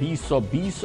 2020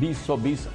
2020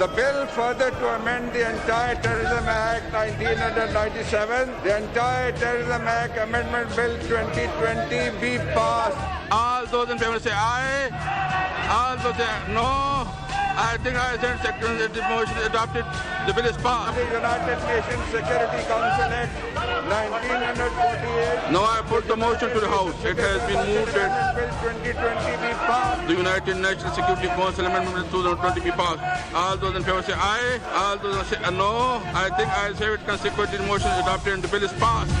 The bill further to amend the entire Terrorism Act 1997, the entire Terrorism Act Amendment Bill 2020 be passed. All those in favor say aye. All those say no. I think I sent Secretary the motion is adopted. The bill is passed. The United Nations Security Council Act 1948. Now I put the motion to the House. It has been moved that Bill 2020 be passed. the United Nations Security Council Amendment 2020 be passed. All those in favor say aye. All those say no. I think I say it consequently the motion is adopted and the bill is passed.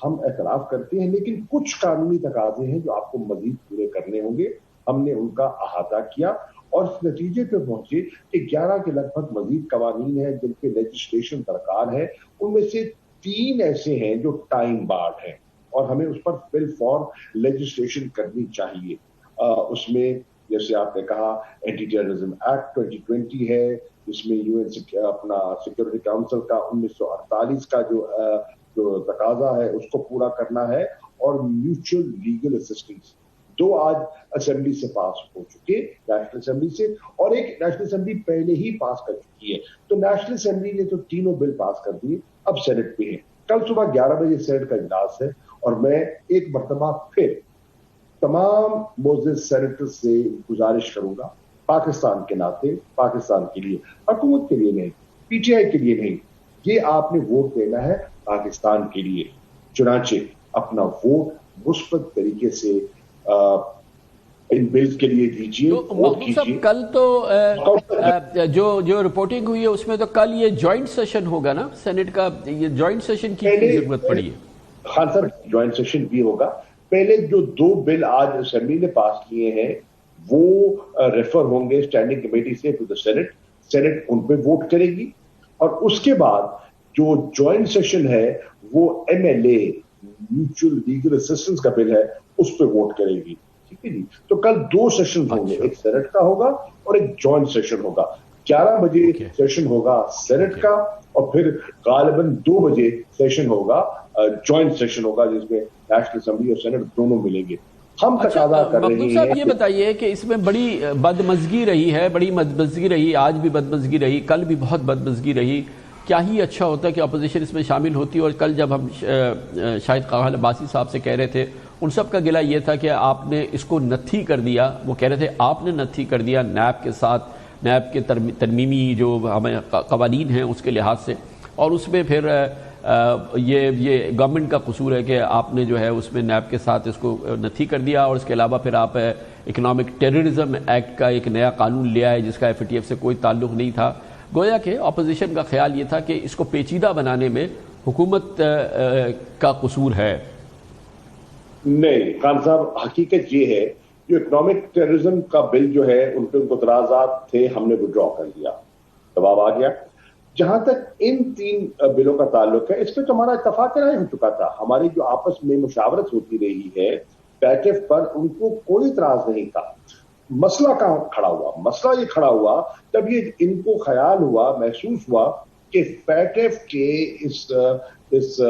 ہم اعتراف کرتے ہیں، لیکن کچھ قانونی تقاضے ہیں جو آپ کو مزید پورے کرنے ہوں گے. ہم نے ان کا احاطہ کیا اور اس نتیجے پہ پہنچے کہ 11 کے لگ بھگ مزید قوانین ہیں جن پہ لیجسلیشن درکار ہے. ان میں سے 3 ایسے ہیں جو ٹائم بارڈ ہیں اور ہمیں اس پر بل فور لیجسلیشن کرنی چاہیے. اس میں جیسے آپ نے کہا اینٹی ٹیررزم ایکٹ 2020 ہے، جس میں UN اپنا سیکورٹی کاؤنسل کا 1948 کا جو تقاضا ہے اس کو پورا کرنا ہے، اور میوچل لیگل اسسٹنس 2 آج اسمبلی سے پاس ہو چکے، نیشنل اسمبلی سے، اور ایک نیشنل اسمبلی پہلے ہی پاس کر چکی ہے. تو نیشنل اسمبلی نے تو تینوں بل پاس کر دیے، اب سینٹ پہ ہے. کل صبح 11 بجے سینٹ کا اجلاس ہے، اور میں ایک مرتبہ پھر تمام معزز سینیٹر سے گزارش کروں گا، پاکستان کے ناطے، پاکستان کے لیے، حکومت کے لیے نہیں، پی ٹی آئی کے لیے نہیں، یہ آپ نے ووٹ دینا ہے پاکستان کے لیے. چنانچہ اپنا ووٹ مثبت طریقے سے ان بلز کے لیے دیجیے. مخدوم صاحب کل تو جو رپورٹنگ ہوئی ہے اس میں تو کل یہ جوائنٹ سیشن ہوگا نا سینٹ کا، یہ جوائنٹ سیشن کی ضرورت پڑی ہے. خان صاحب جوائنٹ سیشن بھی ہوگا. پہلے جو 2 بل آج اسمبلی نے پاس کیے ہیں وہ ریفر ہوں گے اسٹینڈنگ کمیٹی سے ٹو دا سینٹ، سینٹ ان پہ ووٹ کرے گی، اور اس کے بعد جو جوائنٹ سیشن ہے وہ MLA میوچل لیگل اسسٹنس کا بل ہے اس پہ ووٹ کرے گی. ٹھیک ہے جی. تو کل 2 سیشن ہوں گے، ایک سینٹ کا ہوگا اور ایک جوائنٹ سیشن ہوگا. 11 بجے سیشن ہوگا سینٹ کا، اور پھر غالباً 2 بجے سیشن ہوگا، جوائنٹ سیشن ہوگا، جس میں نیشنل اسمبلی اور سینٹ دونوں ملیں گے. ہم تقاضا کر رہے ہیں. صاحب یہ بتائیے کہ اس میں بڑی بدمزگی رہی ہے، بڑی بدمزگی رہی، آج بھی بدمزگی رہی، کل بھی بہت بدمزگی رہی. کیا ہی اچھا ہوتا کہ اپوزیشن اس میں شامل ہوتی. اور کل جب ہم شاہد قاہل عباسی صاحب سے کہہ رہے تھے، ان سب کا گلہ یہ تھا کہ آپ نے اس کو نتھی کر دیا. وہ کہہ رہے تھے آپ نے نتھی کر دیا نیب کے ساتھ، نیب کے ترمیمی جو ہمیں قوانین ہیں اس کے لحاظ سے، اور اس میں پھر یہ گورنمنٹ کا قصور ہے کہ آپ نے جو ہے اس میں نیب کے ساتھ اس کو نتھی کر دیا. اور اس کے علاوہ پھر آپ اکنامک ٹیررزم ایکٹ کا ایک نیا قانون لیا ہے جس کا FATF سے کوئی تعلق نہیں تھا. گویا کہ اپوزیشن کا خیال یہ تھا کہ اس کو پیچیدہ بنانے میں حکومت کا قصور ہے. نہیں خان صاحب، حقیقت یہ ہے جو اکنامک ٹیررزم کا بل جو ہے ان پہ اعتراضات تھے، ہم نے وڈرا کر دیا، جواب آ گیا. جہاں تک ان 3 بلوں کا تعلق ہے، اس پہ تو ہمارا اتفاق رائے ہو چکا تھا. ہماری جو آپس میں مشاورت ہوتی رہی ہے FATF پر، ان کو کوئی اعتراض نہیں تھا. مسئلہ کہاں کھڑا ہوا؟ مسئلہ یہ کھڑا ہوا تب یہ ان کو خیال ہوا، محسوس ہوا کہ FATF کے اس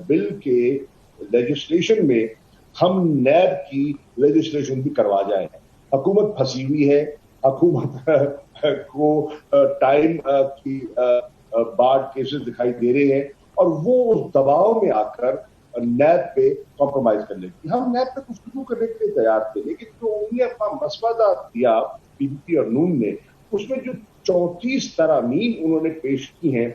بل کے لیجسلیشن میں ہم نیب کی لیجسلیشن بھی کروا جائیں. حکومت پھنسی ہوئی ہے، حکومت کو ٹائم کی بارڈ کیسز دکھائی دے رہے ہیں، اور وہ اس دباؤ میں آ کر نیب پہ کمپرومائز کر لیں گی. ہم نیب پہ گفتگو کرنے کے لیے تیار تھے، لیکن جو انہوں نے اپنا مسودہ دیا PDP اور نون نے، اس میں جو 34 ترامیم انہوں نے پیش کی ہیں،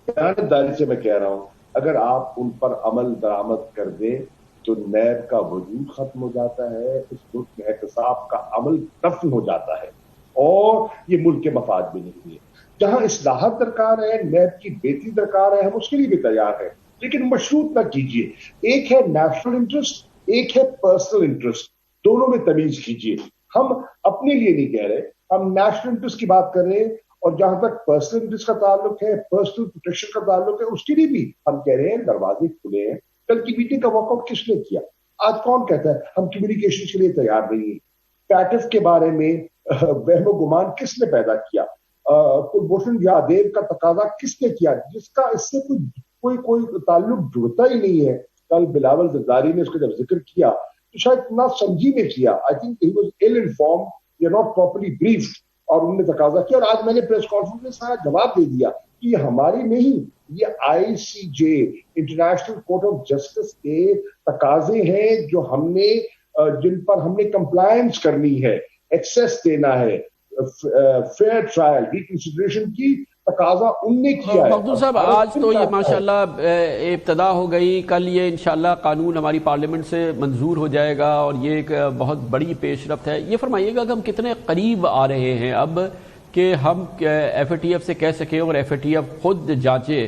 دیانتداری سے میں کہہ رہا ہوں اگر آپ ان پر عمل درآمد کر دیں تو نیب کا وجود ختم ہو جاتا ہے، اس ملک میں احتساب کا عمل دفن ہو جاتا ہے، اور یہ ملک کے مفاد بھی نہیں ہے. جہاں اصلاحات درکار ہے، نیب کی بہتری درکار ہے، ہم اس کے لیے بھی تیار ہیں، لیکن مشروط نہ کیجیے. ایک ہے نیشنل انٹرسٹ، ایک ہے پرسنل انٹرسٹ، دونوں میں تمیز کیجیے. ہم اپنے لیے نہیں کہہ رہے، ہم نیشنل انٹرسٹ کی بات کر رہے ہیں، اور جہاں تک پرسنل انٹرسٹ کا تعلق ہے، پرسنل پروٹیکشن کا تعلق ہے، اس کے لیے بھی ہم کہہ رہے ہیں دروازے کھلے ہیں. کل کی میٹنگ کا واک آؤٹ کس نے کیا؟ آج کون کہتا ہے ہم کمیونیکیشن کے لیے تیار نہیں ہیں؟ FATF کے بارے میں وہم و گمان کس نے پیدا کیا؟ کلبھوشن یادیو کا تقاضا کس نے کیا جس کا اس سے کوئی تعلق جڑتا ہی نہیں ہے؟ کل بلاول زرداری نے اس کا جب ذکر کیا تو شاید نہ سمجھی میں کیا. I think he was ill informed یا not properly briefed, اور انہوں نے تقاضا کیا. اور آج میں نے پریس کانفرنس میں سارا جواب دے دیا کہ یہ ہماری نہیں، یہ ICJ international court of justice کے تقاضے ہیں جو جن پر ہم نے کمپلائنس کرنی ہے، ایکسیس دینا ہے، فیئر ٹرائل، ریکنسیڈریشن کی تقاضا ان نے کیا ہے. مخدوم صاحب آج تو یہ ماشاءاللہ ابتدا ہو گئی، کل یہ انشاءاللہ قانون ہماری پارلیمنٹ سے منظور ہو جائے گا، اور یہ ایک بہت بڑی پیش رفت ہے. یہ فرمائیے گا کہ ہم کتنے قریب آ رہے ہیں اب کہ ہم FATF سے کہہ سکیں اور FATF خود جانچے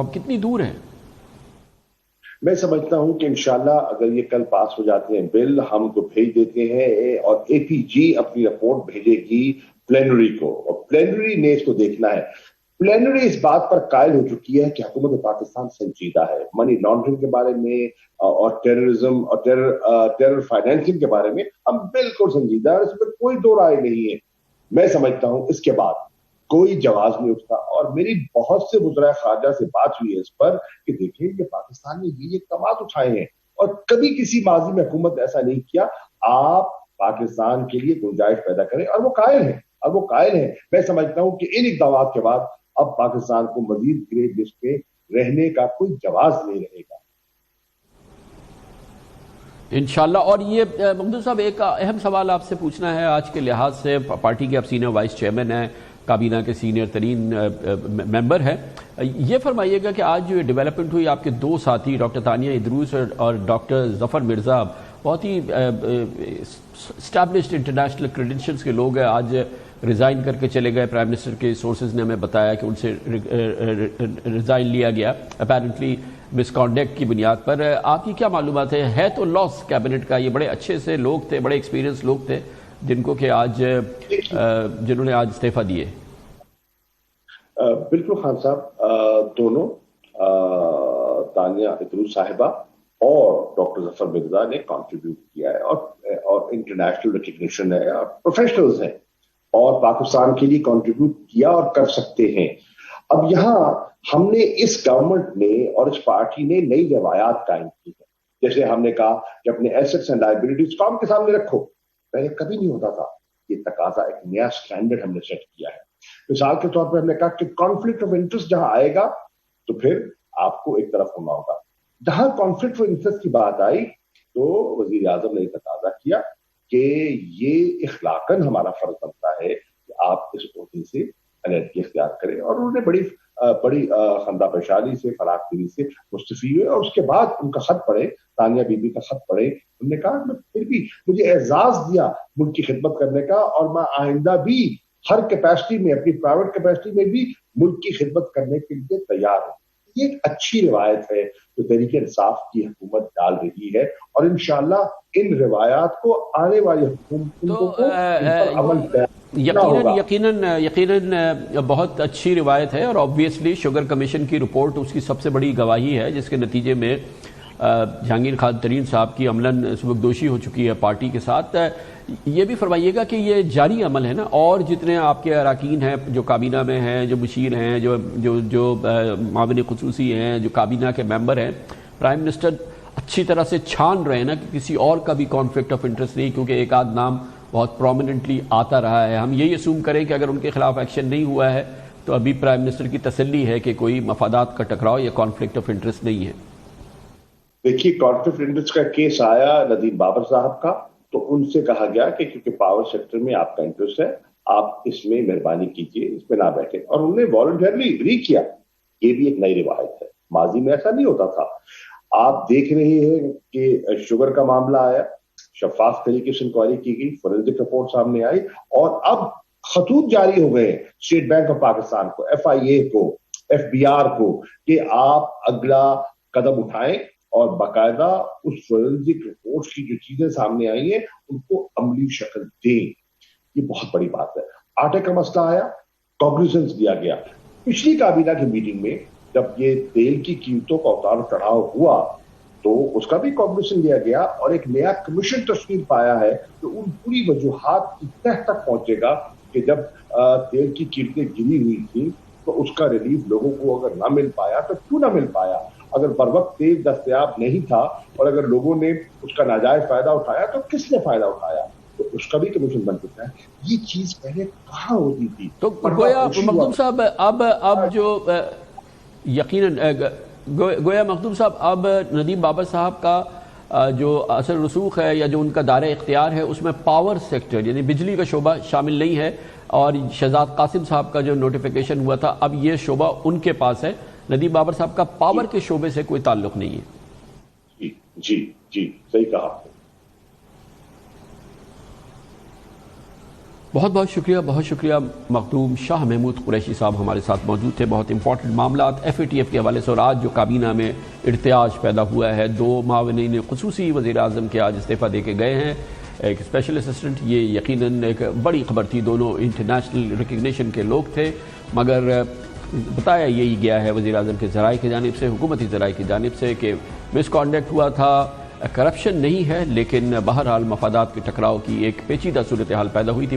ہم کتنی دور ہیں؟ میں سمجھتا ہوں کہ انشاءاللہ اگر یہ کل پاس ہو جاتے ہیں بل، ہم کو بھیج دیتے ہیں اور اے پی جی اپنی رپورٹ بھیجے گی پلینری کو، اور پلینری نے اس کو دیکھنا ہے۔ پلینری اس بات پر قائل ہو چکی ہے کہ حکومت پاکستان سنجیدہ ہے منی لانڈرنگ کے بارے میں اور ٹیررزم اور ٹیرر فائنینسنگ کے بارے میں، ہم بالکل سنجیدہ ہے، اس میں کوئی دو رائے نہیں ہے۔ میں سمجھتا ہوں اس کے بعد کوئی جواز نہیں اٹھتا، اور میری بہت سے وزرائے خارجہ سے بات ہوئی ہے اس پر کہ دیکھیں کہ پاکستان نے یہ اقدامات اٹھائے ہیں اور کبھی کسی ماضی میں حکومت نے ایسا نہیں کیا، آپ پاکستان کے لیے گنجائش پیدا کریں، اور وہ قائل ہیں۔ میں سمجھتا ہوں کہ ان اقدامات کے بعد اب پاکستان کو مزید گرے لسٹ پہ رہنے کا کوئی جواز نہیں رہے گا انشاءاللہ۔ اور یہ مخدوم صاحب ایک اہم سوال آپ سے پوچھنا ہے آج کے لحاظ سے، پارٹی کے اب سینئر وائس چیئرمین ہیں، کابینہ کے سینئر ترین ممبر ہیں، یہ فرمائیے گا کہ آج جو ڈیولپمنٹ ہوئی، آپ کے دو ساتھی ڈاکٹر تانیہ ادروس اور ڈاکٹر ظفر مرزا بہت ہی اسٹیبلشڈ انٹرنیشنل کریڈینشلز کے لوگ ہیں، آج ریزائن کر کے چلے گئے۔ پرائم منسٹر کے سورسز نے ہمیں بتایا کہ ان سے ریزائن لیا گیا اپیرنٹلی مس کانڈکٹ کی بنیاد پر۔ آپ کی کیا معلومات ہے تو لاس کیبنٹ کا، یہ بڑے اچھے سے لوگ تھے، بڑے ایکسپیرینس لوگ تھے جن کو کہ آج جنہوں نے آج استعفیٰ دیے؟ بالکل خان صاحب، دونوں تانیہ ادروس صاحبہ اور ڈاکٹر ظفر مرزا نے کنٹریبیوٹ کیا ہے اور انٹرنیشنل ریکگنیشن ہے اور پروفیشنلز ہیں اور پاکستان کے لیے کنٹریبیوٹ کیا اور کر سکتے ہیں۔ اب یہاں ہم نے اس گورنمنٹ نے اور اس پارٹی نے نئی روایات قائم کی ہیں، جیسے ہم نے کہا کہ اپنے ایسٹس اینڈ لائبلٹیز قوم کے سامنے رکھو، پہلے کبھی نہیں ہوتا تھا، یہ تقاضا ایک نیا سٹینڈرڈ ہم نے سیٹ کیا ہے۔ مثال کے طور پہ ہم نے کہا کہ کانفلکٹ آف انٹرسٹ جہاں آئے گا تو پھر آپ کو ایک طرف ہونا ہوگا۔ جہاں کانفلکٹ آف انٹرسٹ کی بات آئی تو وزیر اعظم نے تقاضا کیا کہ یہ اخلاقاً ہمارا فرض بنتا ہے کہ آپ اس عہدے سے علیحدگی اختیار کریں، اور انہوں نے بڑی خندہ پیشانی سے، فراخ دلی سے مستعفی ہوئے، اور اس کے بعد ان کا خط پڑھے، تانیہ بی بی کا خط پڑھے، انہوں نے کہا میں پھر بھی مجھے اعزاز دیا ملک کی خدمت کرنے کا، اور میں آئندہ بھی ہر کیپیسٹی میں، اپنی پرائیویٹ کیپیسٹی میں بھی ملک کی خدمت کرنے کے لیے تیار ہوں۔ یہ ایک اچھی روایت ہے جو تحریک انصاف کی حکومت ڈال رہی ہے، اور انشاءاللہ ان روایات کو آنے والی حکومتوں کو عمل یقیناً بہت اچھی روایت ہے، اور آبویسلی شوگر کمیشن کی رپورٹ اس کی سب سے بڑی گواہی ہے، جس کے نتیجے میں جہانگیر خان ترین صاحب کی عملاً سبکدوشی ہو چکی ہے پارٹی کے ساتھ۔ یہ بھی فرمائیے گا کہ یہ جاری عمل ہے نا، اور جتنے آپ کے اراکین ہیں جو کابینہ میں ہیں، جو مشیر ہیں، جو معاون خصوصی ہیں، جو کابینہ کے ممبر ہیں، پرائم منسٹر اچھی طرح سے چھان رہے ہیں نا کہ کسی اور کا بھی کانفلکٹ آف انٹرسٹ نہیں، کیونکہ ایک آدھ نام بہت پرومیننٹلی آتا رہا ہے۔ ہم یہی اسیوم کریں کہ اگر ان کے خلاف ایکشن نہیں ہوا ہے تو ابھی پرائم منسٹر کی تسلی ہے کہ کوئی مفادات کا ٹکراؤ یا کانفلکٹ آف انٹرسٹ نہیں ہے۔ دیکھیے، کانفلکٹ آف انٹرسٹ کا کیس آیا ندیم بابر صاحب کا، تو ان سے کہا گیا کہ کیونکہ پاور سیکٹر میں آپ کا انٹرسٹ ہے، آپ اس میں مہربانی کیجیے، اس میں نہ بیٹھے، اور انہوں نے والنٹرلی اگری کیا۔ یہ بھی ایک نئی روایت ہے، ماضی میں ایسا نہیں ہوتا تھا۔ آپ دیکھ رہے ہیں کہ شوگر کا معاملہ آیا، شفاف طریقے سے انکوائری کی گئی، فورینسک رپورٹ سامنے آئی، اور اب خطوط جاری ہو گئے اسٹیٹ بینک آف پاکستان کو، ایف آئی اے کو، ایف بی آر کو، کہ آپ اگلا قدم اٹھائیں اور باقاعدہ اس فورینسک رپورٹ کی جو چیزیں سامنے آئی ہیں ان کو عملی شکل دیں۔ یہ بہت بڑی بات ہے۔ آٹے کا مسئلہ آیا، کاگنیزنس دیا گیا۔ پچھلی کابینہ کی میٹنگ میں جب یہ تیل کی قیمتوں کا اتار چڑھاؤ ہوا تو اس کا بھی کاگنیزن لیا گیا، اور ایک نیا کمیشن تشکیل پایا ہے جو ان پوری وجوہات کی تہ تک پہنچے گا کہ جب تیل کی قیمتیں گری ہوئی تھیں تو اس کا ریلیف لوگوں کو اگر نہ مل پایا تو کیوں نہ مل پایا، اگر بر وقت تیل دستیاب نہیں تھا اور اگر لوگوں نے اس کا ناجائز فائدہ اٹھایا تو کس نے فائدہ اٹھایا، تو اس کا بھی کمیشن بن چکا ہے۔ یہ چیز پہلے کہاں ہوتی تھی؟ تو گویا مخدوم صاحب اب جو یقیناً گویا مخدوم صاحب اب ندیم بابر صاحب کا جو اثر رسوخ ہے یا جو ان کا دائرہ اختیار ہے اس میں پاور سیکٹر یعنی بجلی کا شعبہ شامل نہیں ہے، اور شہزاد قاسم صاحب کا جو نوٹیفیکیشن ہوا تھا اب یہ شعبہ ان کے پاس ہے، ندیم بابر صاحب کا پاور کے شعبے سے کوئی تعلق نہیں ہے۔ جی صحیح کہا۔ بہت شکریہ مخدوم شاہ محمود قریشی صاحب ہمارے ساتھ موجود تھے. بہت امپورٹنٹ معاملات FATF کے حوالے سے، اور آج جو کابینہ میں ارتیاج پیدا ہوا ہے، 2 معاونین خصوصی وزیر اعظم کے آج استعفیٰ دے کے گئے ہیں، ایک اسپیشل اسسٹنٹ. یہ یقیناً ایک بڑی خبر تھی، دونوں انٹرنیشنل ریکگنیشن کے لوگ تھے، مگر بتایا یہی گیا ہے وزیر اعظم کے ذرائع کی جانب سے، حکومتی ذرائع کی جانب سے، کہ مس کانڈکٹ ہوا تھا، کرپشن نہیں ہے، لیکن بہرحال مفادات کے ٹکراؤ کی ایک پیچیدہ صورتحال پیدا ہوئی تھی.